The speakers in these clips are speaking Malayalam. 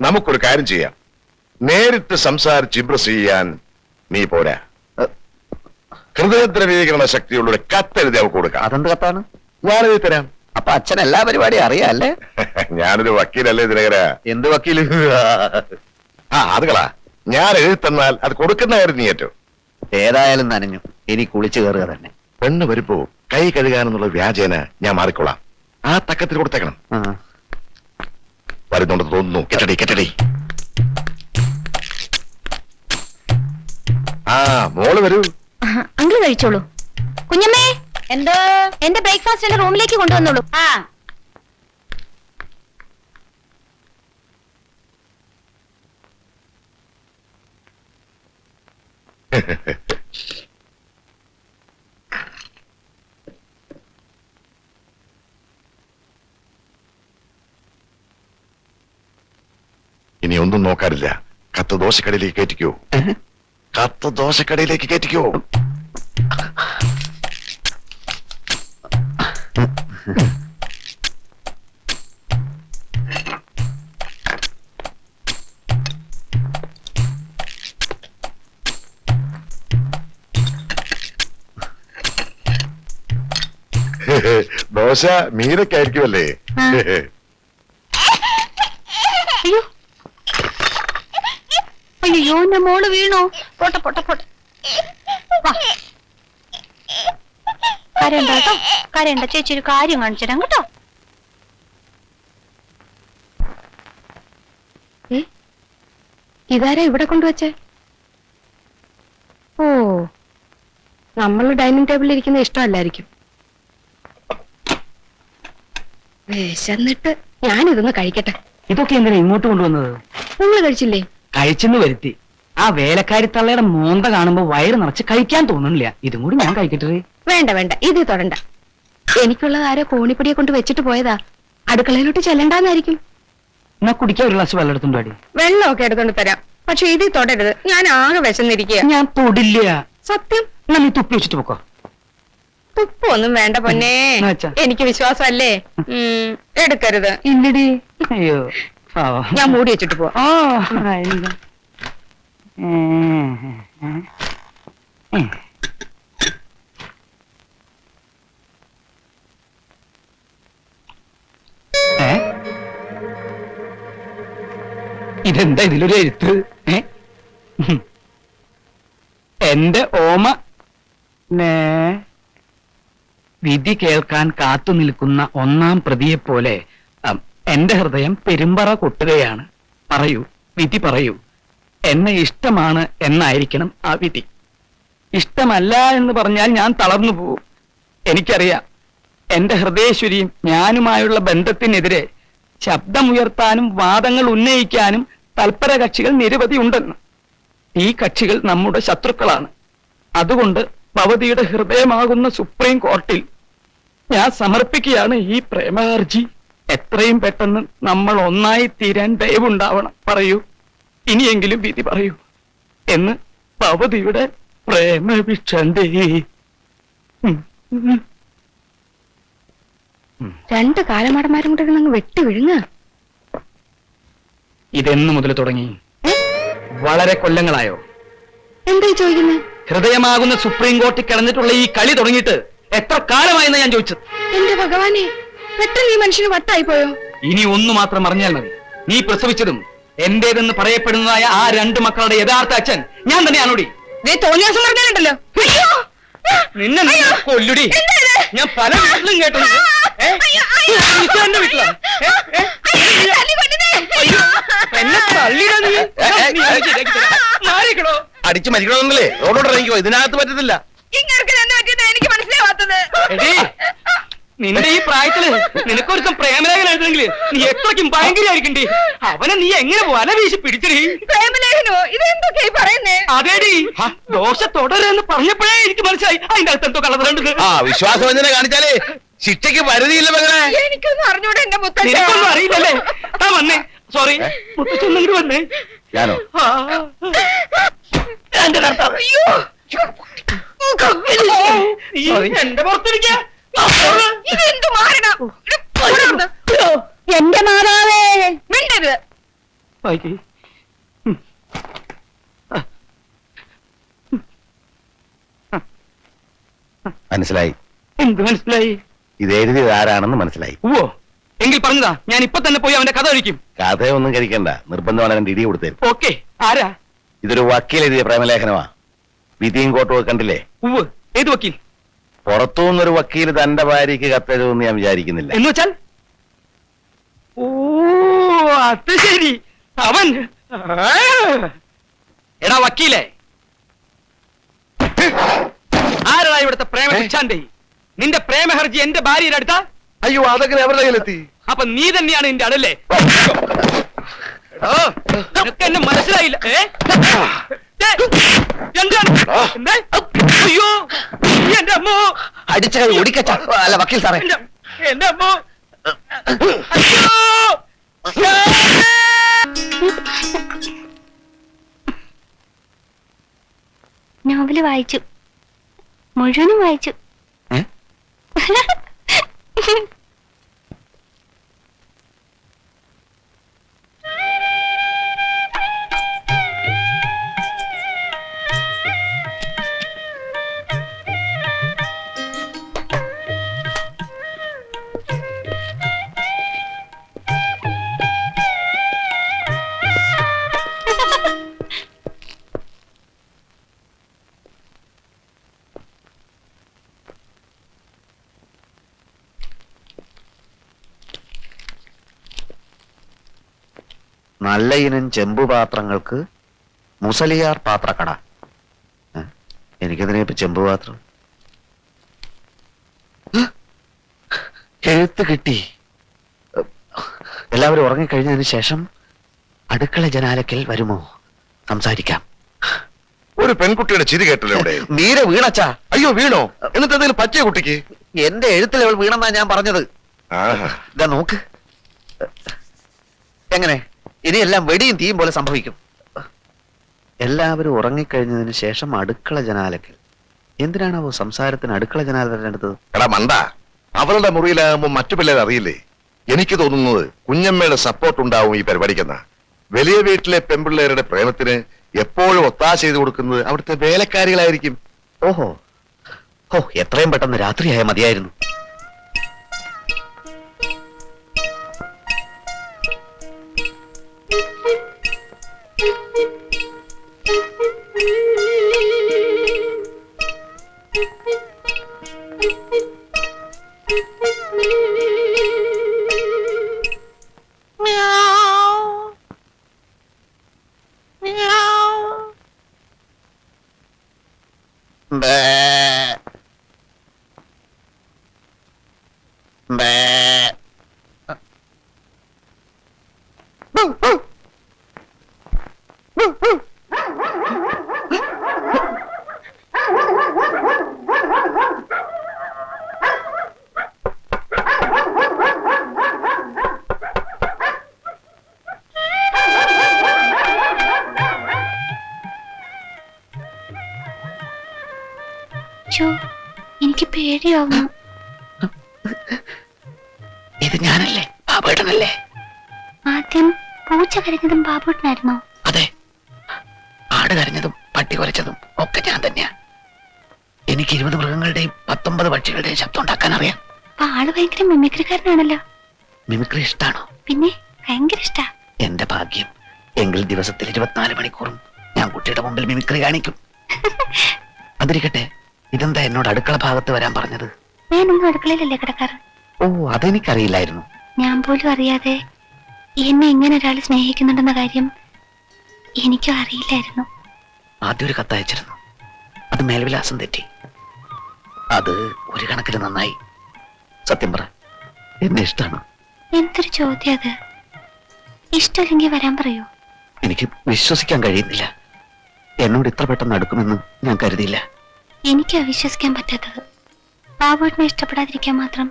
നമുക്കൊരു കാര്യം ചെയ്യാം. നേരിട്ട് സംസാരിച്ച് ഇംപ്രസ് ചെയ്യാൻ നീ പോരാ. ഹൃദയദ്രവീകരണ ശക്തിയുള്ള കത്തെഴുതി അവർക്ക് കൊടുക്കാം. അതെന്ത് കത്താണ്? ഞാനെഴുതി തരാം. അപ്പൊ അച്ഛൻ എല്ലാ പരിപാടിയും അറിയാല്ലേ? ഞാനൊരു വക്കീലല്ലേ ദിനകര? എന്ത് വക്കീല്? അത് കളാ. ഞാൻ എഴുതി തന്നാൽ അത് കൊടുക്കുന്ന കാര്യം നീ ഏറ്റവും. ഏതായാലും നനഞ്ഞു, ഇനി കുളിച്ചു കയറുക തന്നെ. പെണ്ണ് വരുമ്പോ കൈ കഴുകാനെന്നുള്ള വ്യാജേന ഞാൻ മാറിക്കൊള്ളാം. ആ തക്കത്തിൽ കൊടുത്തേക്കണം. വരുന്നുണ്ട് തോന്നുന്നു. കെട്ടടി കെട്ടടി. മോള് വരൂ. അങ്കിൾ കഴിച്ചോളൂ. കുഞ്ഞമ്മേ, എന്തോ എന്റെ ബ്രേക്ക്ഫാസ്റ്റ് എന്റെ റൂമിലേക്ക് കൊണ്ടുവന്നോളൂ. ഇനി ഒന്നും നോക്കാറില്ല. കത്ത് ദോശക്കടയിലേക്ക് കയറ്റിക്കോ. കത്ത് ദോശക്കടയിലേക്ക് കയറ്റിക്കോ. ദോശ മീനൊക്കെയായിരിക്കുമല്ലേ? അയ്യോ, എന്റെ മോള് വീണോ? പോട്ടെ പോട്ടെ പോട്ടെ. കരയണ്ട കേട്ടോ, കരയണ്ട. ചേച്ചി ഒരു കാര്യം കാണിച്ചു തരാം കേട്ടോ. ഇതാരാ ഇവിടെ കൊണ്ടുവച്ചേ? ഓ, നമ്മൾ ഡൈനിങ് ടേബിളിൽ ഇരിക്കുന്ന ഇഷ്ടമല്ലായിരിക്കും. വിശന്നിട്ട് ഞാനിതൊന്ന് കഴിക്കട്ടെ. ഇതൊക്കെ എന്തിനാ ഇങ്ങോട്ട് കൊണ്ടുവന്നത്? നിങ്ങൾ കഴിച്ചില്ലേ? കഴിച്ചെന്ന് വരുത്തി. ആ വേലക്കാരി തള്ളയുടെ മോന്ത കാണുമ്പോ വയറ് നിറച്ച് കഴിക്കാൻ തോന്നുന്നില്ല. ഇതും കൂടി ഞാൻ കഴിക്കട്ടെ. വേണ്ട വേണ്ട, ഇത് തൊടണ്ട. എനിക്കുള്ളത് ആരോ കോണിപ്പടിയെ കൊണ്ട് വെച്ചിട്ട് പോയതാ. അടുക്കളയിലോട്ട് ചെല്ലണ്ടാന്നായിരിക്കും. എന്നാ കുടിക്കാൻ ഒരു ഗ്ലാസ് വെള്ളം എടുത്തുണ്ടോ? വെള്ളമൊക്കെ എടുത്തോണ്ട് തരാം, പക്ഷെ ഇത് തൊടരുത്. ഞാൻ ആകെ വിശന്നിരിക്കുക. ഞാൻ തൊടില്ല. സത്യം. എന്നാ നീ തുപ്പി വെച്ചിട്ട് പോക്കോ. തുപ്പൊന്നും വേണ്ട പൊന്നേ, എനിക്ക് വിശ്വാസമല്ലേ. എടുക്കരുത്. ഇല്ലടി. അയ്യോ, ഞാൻ മൂടി വെച്ചിട്ട് പോ. ഇതെന്താ ഇതിലൊരു എഴുത്ത്? എന്റെ ഓമ വിധി കേൾക്കാൻ കാത്തു നിൽക്കുന്ന ഒന്നാം പ്രതിയെ പോലെ എന്റെ ഹൃദയം പെരുമ്പറ കൊട്ടുകയാണ്. പറയൂ, വിധി പറയൂ. എന്നെ ഇഷ്ടമാണ് എന്നായിരിക്കണം ആ വിധി. ഇഷ്ടമല്ല എന്ന് പറഞ്ഞാൽ ഞാൻ തളർന്നു പോവും. എനിക്കറിയാം, എന്റെ ഹൃദയേശ്വരിയും ഞാനുമായുള്ള ബന്ധത്തിനെതിരെ ശബ്ദമുയർത്താനും വാദങ്ങൾ ഉന്നയിക്കാനും തൽപര കക്ഷികൾ നിരവധി ഉണ്ടെന്ന്. ഈ കക്ഷികൾ നമ്മുടെ ശത്രുക്കളാണ്. അതുകൊണ്ട് ഭവതിയുടെ ഹൃദയമാകുന്ന സുപ്രീം കോർട്ടിൽ ഞാൻ സമർപ്പിക്കുകയാണ് ഈ പ്രേമഹർജി. എത്രയും പെട്ടെന്ന് നമ്മൾ ഒന്നായി തീരാൻ ദയവുണ്ടാവണം. പറയൂ, ഇനിയെങ്കിലും വിധി പറയൂ എന്ന് ഭവതിയുടെ പ്രേമഭിക്ഷന്തേ. രണ്ട് കാലമാടന്മാരും കൂടെ അങ്ങ് വെട്ടി വിഴുങ്ങ. ഇതെന്നു മുതൽ തുടങ്ങി? വളരെ കൊല്ലങ്ങളായോ? എന്തായി ചോദിക്കുന്നത്? ഹൃദയമാകുന്ന സുപ്രീം കോർട്ടിൽ കിടന്നിട്ടുള്ള ഈ കളി തുടങ്ങിയിട്ട് എത്ര കാലമായെന്ന് ഞാൻ ചോദിച്ചത്. എന്റെ ഭഗവാനെ, പെട്ടെന്ന് ഈ മനുഷ്യന് വട്ടായി പോയോ? ഇനി ഒന്നു മാത്രം അറിഞ്ഞാൽ മതി. നീ പ്രസവിച്ചതും എന്റേതെന്ന് പറയപ്പെടുന്നതായ ആ രണ്ട് മക്കളുടെ യഥാർത്ഥ അച്ഛൻ ഞാൻ തന്നെയാണോടി? തോന്നിയാസം പറഞ്ഞാലുണ്ടല്ലോ. നിന്നെ കൊല്ലുടി. ഞാൻ പല വീട്ടിലും കേട്ടു. എന്റെ വീട്ടിലാ എന്നെ തള്ളിയിടാ നീ. മാറിക്കണോ? അടിച്ചു മരിക്കണമെന്നല്ലേ റോഡോട് ഇറങ്ങിക്കോ. ഇതിനകത്ത് പറ്റത്തില്ല. എനിക്ക് മനസ്സിലാവാത്തത്. നിന്റെ ഈ പ്രായത്തില് നിനക്കൊരുത്തം പ്രേമലേഖനം എഴുതണമെങ്കിൽ നീ എത്രയ്ക്കും ഭയങ്കരമായിരിക്കണ്ടേ. അവനെ നീ എങ്ങനെ വല വീശി പിടിച്ചടി? പ്രേമലേഖനോ? ഇതെന്തൊക്കെ പറയുന്നേ? അതേടി, ദോശ തുടരെന്ന് പറഞ്ഞപ്പോഴേ എനിക്ക് മനസ്സിലായി അതിന്റെ അടുത്ത് എന്തോ കളറുണ്ട്. വിശ്വാസവഞ്ചന കാണിച്ചാലേ ശിക്ഷയ്ക്ക് പരിധിയില്ല മകളെ. എനിക്കൊന്നും അറിഞ്ഞൂടെ എന്റെ മുത്തച്ഛൻ. നിനക്കൊന്നും അറിയില്ലല്ലേ? താ വന്നേ. സോറി, മുത്തച്ഛൻ വന്നേ. ഞാനോ? എന്റെ കർത്താവ്, എന്റെ പുറത്തിരിക്കാ. ഇതെന്ത് മാരണം? എന്റെ മാതാവേ, മിണ്ടരുത്. വായിക്കേ. മനസ്സിലായി. എന്ത് മനസ്സിലായി? ഇത് എഴുതിയത് ആരാണെന്ന് മനസ്സിലായി. ഓ എങ്കിൽ പറഞ്ഞതാ, ഞാൻ ഇപ്പൊ തന്നെ പോയി അവന്റെ കഥ കഴിക്കും. കഥയൊന്നും കഴിക്കണ്ട, നിർബന്ധമാണ് രണ്ട് ഇടി കൊടുത്തത്. ഓക്കെ, ആരാ? ഇതൊരു വക്കീൽ എഴുതിയ പ്രേമലേഖനമാ. വിധിയും കോട്ടും കണ്ടില്ലേ? ഉവ്വ്, ഏത് വക്കീൽ? പുറത്തുനിന്നൊരു വക്കീൽ തന്റെ ഭാര്യയ്ക്ക് കത്തെഴുതുമെന്ന് ഞാൻ വിചാരിക്കുന്നില്ല. എന്ന് വെച്ചാൽ? ഓ അത് ശരി, അവൻ. എടാ വക്കീലേ, ആരാ ഇവിടുത്തെ പ്രേമ ഭിക്ഷാന്റെ? നിന്റെ പ്രേമഹർജി എന്റെ ഭാര്യയുടെ അടുത്താ? അയ്യോ, അതൊക്കെ അവരുടെ കയ്യിലെത്തി. അപ്പൊ നീ തന്നെയാണ് എന്റെ അടല്ലേ? നിനക്ക് എന്നെ മനസ്സിലായില്ല. എന്താണ്? അയ്യോ എന്റെ അമ്മോ, അടിച്ച കൈ ഓടിക്കച്ച. അല്ല വക്കീൽ സാറേ, എന്റെ അമ്മോ, അയ്യോ. നോവല് വായിച്ചു, മുഴുവനും വായിച്ചു. ഏ? നല്ല ഇനം ചെമ്പുപാത്രങ്ങൾക്ക് മുസലിയാർ പാത്രക്കട. എനിക്കതിനെ ഇപ്പൊ ചെമ്പുപാത്രം. എഴുത്ത് കിട്ടി. എല്ലാവരും ഉറങ്ങിക്കഴിഞ്ഞതിന് ശേഷം അടുക്കള ജനാലക്കൽ വരുമോ? സംസാരിക്കാം. ഒരു പെൺകുട്ടിയുടെ ചിരി കേട്ടല്ലോ ഇവിടെ. നീര വീണച്ചാ. അയ്യോ, വീണോ? എന്നിട്ട് എന്തെങ്കിലും പറ്റിയ കുട്ടിക്ക്? എന്റെ എഴുത്തിൽ അവൾ വീണെന്നാ ഞാൻ പറഞ്ഞത്. ആഹാ. ഇതാ നോക്ക്. എങ്ങനെ ഇനിയെല്ലാം വെടിയും തീയും പോലെ സംഭവിക്കും. എല്ലാവരും ഉറങ്ങിക്കഴിഞ്ഞതിന് ശേഷം അടുക്കള ജനാലക്കൽ. എന്തിനാണാവോ സംസാരത്തിന് അടുക്കള ജനാല തിരഞ്ഞെടുത്തത്? എടാ മണ്ട, അവളുടെ മുറിയിലാകുമ്പോ മറ്റു പിള്ളേർ അറിയില്ലേ? എനിക്ക് തോന്നുന്നത് കുഞ്ഞമ്മയുടെ സപ്പോർട്ട് ഉണ്ടാവും ഈ പരിപാടിക്കെന്ന. വലിയ വീട്ടിലെ പെൺപിള്ളേരുടെ പ്രേമത്തിന് എപ്പോഴും ഒത്താശ ചെയ്തു കൊടുക്കുന്നത് അവിടുത്തെ വേലക്കാരികളായിരിക്കും. ഓഹോ, ഓ എത്രയും പെട്ടെന്ന് രാത്രിയായ മതിയായിരുന്നു. ബേ. ബേ. എനിക്ക് പേടിയാവുന്നു. ഇത് ഞാനല്ലേ? ബാബുവേട്ടനല്ലേ? ആദ്യം പൂച്ച കരഞ്ഞതും ബാബുവേട്ടനായിരുന്നോ? അതെ, ആട് കരഞ്ഞതും പട്ടി കുരച്ചതും ഒക്കെ ഞാൻ തന്നെയാ. എനിക്ക് 20 മൃഗങ്ങളുടെയും 19 പക്ഷികളുടെയും ശബ്ദം ഉണ്ടാക്കാൻ അറിയാം. അപ്പൊ ആള് ഭയങ്കര മിമിക്രിക്കാരനാണല്ലോ. മിമിക്രി ഇഷ്ടാണോ? പിന്നെ ഭയങ്കര ഇഷ്ടാ. എന്റെ ഭാഗ്യം. എങ്കിൽ ദിവസത്തിൽ 24 മണിക്കൂറും ഞാൻ കുട്ടിയുടെ മുമ്പിൽ മിമിക്രി കാണിക്കും. അതിരിക്കട്ടെ, ഇതെന്താ എന്നോട് അടുക്കള ഭാഗത്ത് വരാൻ പറഞ്ഞത്? ഞാനൊന്നും അടുക്കളയിലല്ലേ കിടക്കാറ്. ഓ, അതെനിക്കറിയില്ലായിരുന്നു. ഞാൻ പോലും അറിയാതെ എന്നെ ഇങ്ങനെ ഒരാൾ സ്നേഹിക്കുന്നുണ്ടെന്ന കാര്യം എനിക്കും അറിയില്ലായിരുന്നു. ആദ്യം ഒരു കത്തയച്ചിരുന്നു. അത് മേൽവിലാസം തെറ്റി. അത് ഒരു കണക്കിന് നന്നായി. സത്യം പറ, എന്നെ ഇഷ്ടമാണ്. എന്തൊരു ചോദ്യം അത്. ഇഷ്ടമില്ലെങ്കിൽ വരാൻ പറയൂ. എനിക്ക് വിശ്വസിക്കാൻ കഴിയുന്നില്ല. എന്നോട് ഇത്ര പെട്ടെന്ന് അടുക്കുമെന്ന് ഞാൻ കരുതിയില്ല. എനിക്ക് വിശ്വസിക്കാൻ പറ്റാത്തത്. ബാബുവിനെ ഇഷ്ടപ്പെടാതിരിക്കാൻ മാത്രം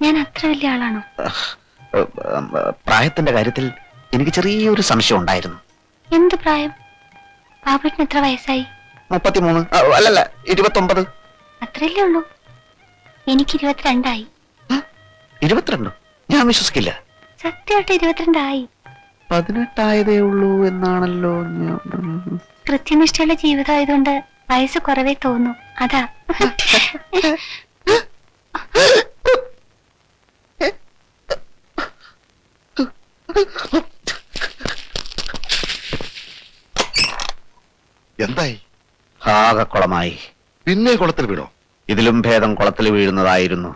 ഞാൻ അത്ര വലിയ ആളാണോ? പ്രായത്തിന്റെ കാര്യത്തിൽ എനിക്ക് ചെറിയൊരു സംശയം ഉണ്ടായിരുന്നു. എന്ത് പ്രായം? ബാബുവിന് എത്ര വയസ്സായി? 33. അല്ലല്ല, 29. അത്രയല്ലേ ഉള്ളൂ. എനിക്ക് 22 ആയി. 22? ഞാൻ വിശ്വസിക്കില്ല. സത്യമായിട്ട് 22 ആയി. 18 ഉള്ളൂ എന്നാണല്ലോ കൃത്യനിഷ്ഠയുള്ള ജീവിതമായതുകൊണ്ട് വയസ്സ് കുറവേ തോന്നും അതാ. എന്തായി? ആകെ കുളമായി. പിന്നെ കുളത്തിൽ വീണോ? ഇതിലും ഭേദം കുളത്തിൽ വീഴുന്നതായിരുന്നു.